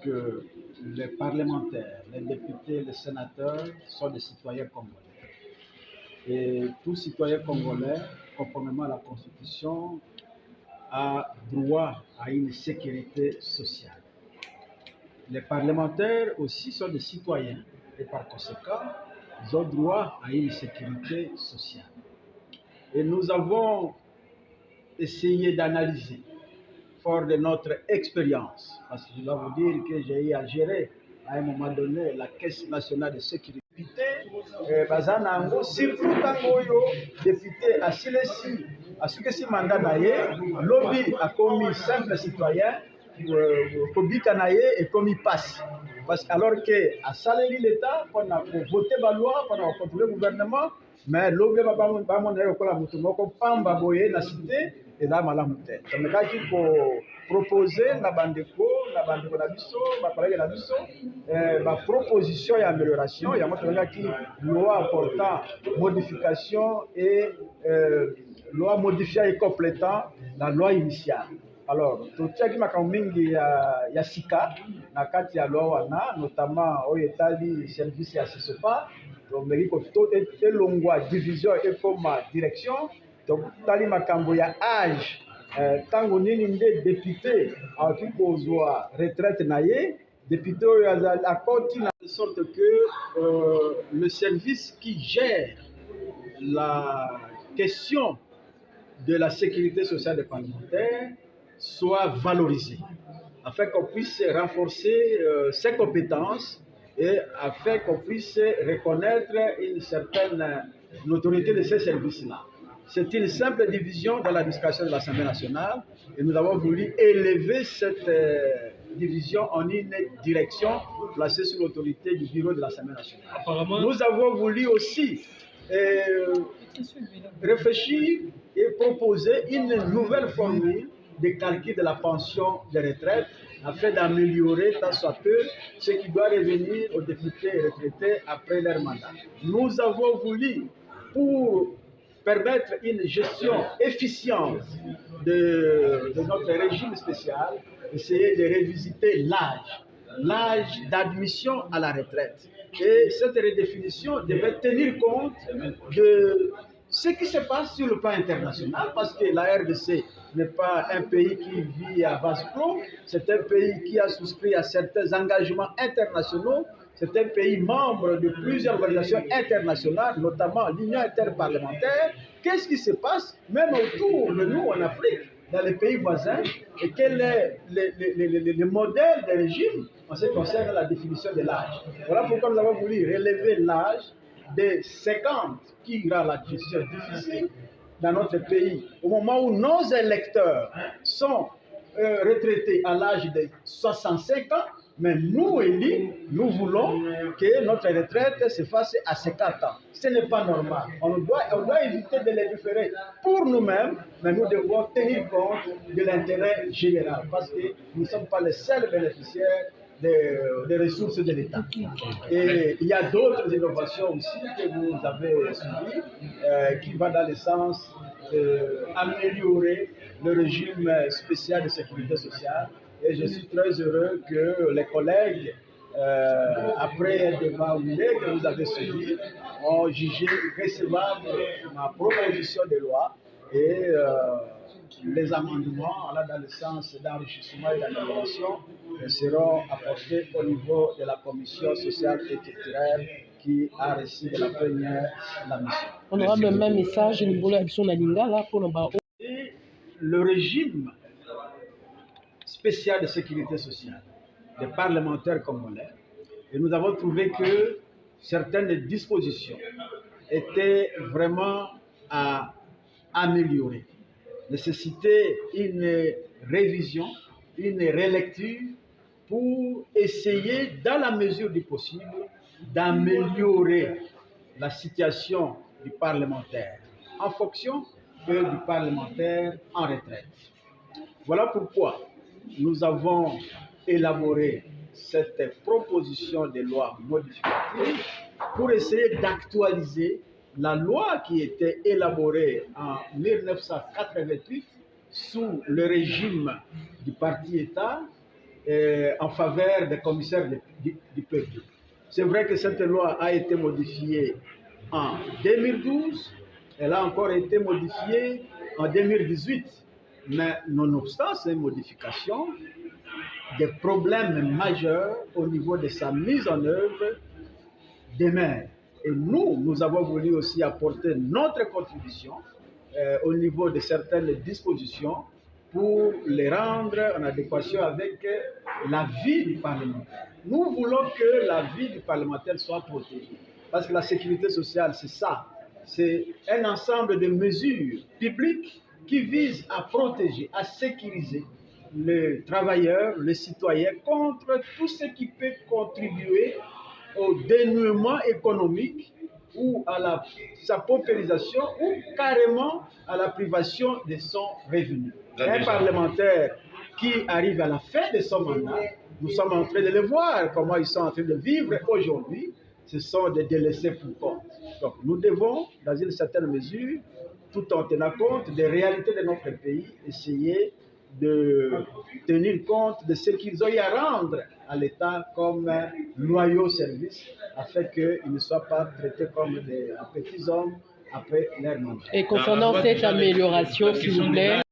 que les parlementaires, les députés, les sénateurs sont des citoyens congolais. Et tout citoyen congolais, conformément à la Constitution, a droit à une sécurité sociale. Les parlementaires aussi sont des citoyens et par conséquent, ils ont droit à une sécurité sociale. Et nous avons essayé d'analyser, fort de notre expérience, parce que je dois vous dire que j'ai eu à gérer à un moment donné la Caisse nationale de sécurité. Bazanango, surtout quand député à Silesi, à ce que si mandat naïe, lobby a commis simple citoyen, Kobika naïe et commis passe. Parce que alors que à Saléry l'État, pour voter la loi, pour contrôler le gouvernement, mais lobby va pas mon école à Moutoumoko, Pamba Boye, la cité, et là, Malamouté. Ça me dit pour proposer la bandeko, la biso, ma collègue la biso, ma proposition et amélioration. Il y a moi qui loi portant modification et loi modifiant et complétant la loi initiale. Alors, tout ce qui m'a mingi ya sika, na kati ya loi wana, notamment au État-li service ya Sisopa, donc mais il faut tout longwa division et comme direction. Donc, tali makambo ya âge, tango nini nde député qui kozwa retraite naie, député a continué de sorte que le service qui gère la question de la sécurité sociale des parlementaires soit valorisé, afin qu'on puisse renforcer ses compétences et afin qu'on puisse reconnaître une certaine autorité de ces services-là. C'est une simple division dans l'administration de l'Assemblée nationale et nous avons voulu élever cette division en une direction placée sous l'autorité du bureau de l'Assemblée nationale. Apparemment, nous avons voulu aussi réfléchir et proposer une nouvelle formule de calcul de la pension de retraite afin d'améliorer tant soit peu ce qui doit revenir aux députés et retraités après leur mandat. Nous avons voulu, pour permettre une gestion efficiente de notre régime spécial, essayer de revisiter l'âge d'admission à la retraite. Et cette redéfinition devait tenir compte de ce qui se passe sur le plan international, parce que la RDC n'est pas un pays qui vit à vase clos, c'est un pays qui a souscrit à certains engagements internationaux, c'est un pays membre de plusieurs organisations internationales, notamment l'Union interparlementaire. Qu'est-ce qui se passe même autour de nous en Afrique, dans les pays voisins, et quel est le modèle de régime en ce qui concerne la définition de l'âge. Voilà pourquoi nous avons voulu relever l'âge de 50, qui rend la gestion difficile dans notre pays, au moment où nos électeurs sont retraités à l'âge de 65 ans, mais nous, élus, nous voulons que notre retraite se fasse à 50 ans. Ce n'est pas normal. On doit éviter de légiférer pour nous-mêmes, mais nous devons tenir compte de l'intérêt général, parce que nous ne sommes pas les seuls bénéficiaires des ressources de l'État. Et il y a d'autres innovations aussi que vous avez suivies qui vont dans le sens d'améliorer le régime spécial de sécurité sociale. Et je suis très heureux que les collègues, après un débat que vous avez suivi, ont jugé recevable ma proposition de loi et les amendements allant dans le sens d'enrichissement et d'amélioration seront apportés au niveau de la commission sociale et culturelle qui a reçu de la première la mission. On aura le même message au niveau de le régime spécial de sécurité sociale des parlementaires congolais, et nous avons trouvé que certaines dispositions étaient vraiment à améliorer, nécessitaient une révision, une relecture pour essayer, dans la mesure du possible, d'améliorer la situation du parlementaire en fonction du parlementaire en retraite. Voilà pourquoi nous avons élaboré cette proposition de loi modificative pour essayer d'actualiser la loi qui était élaborée en 1988 sous le régime du parti État en faveur des commissaires du peuple. C'est vrai que cette loi a été modifiée en 2012, elle a encore été modifiée en 2018, mais nonobstant ces modifications, des problèmes majeurs au niveau de sa mise en œuvre demeurent. Et nous avons voulu aussi apporter notre contribution au niveau de certaines dispositions pour les rendre en adéquation avec la vie du parlementaire. Nous voulons que la vie du parlementaire soit protégée. Parce que la sécurité sociale, c'est ça. C'est un ensemble de mesures publiques qui visent à protéger, à sécuriser le travailleur, le citoyen contre tout ce qui peut contribuer au dénuement économique ou à sa paupérisation ou carrément à la privation de son revenu. Un parlementaire qui arrive à la fin de son mandat, nous sommes en train de le voir, comment ils sont en train de vivre aujourd'hui, ce sont des délaissés pour compte. Donc nous devons, dans une certaine mesure, tout en tenant compte des réalités de notre pays, essayer de tenir compte de ce qu'ils ont eu à rendre à l'État comme loyaux services, afin qu'ils ne soient pas traités comme des petits hommes après leur mandat. Et concernant cette amélioration, s'il vous plaît,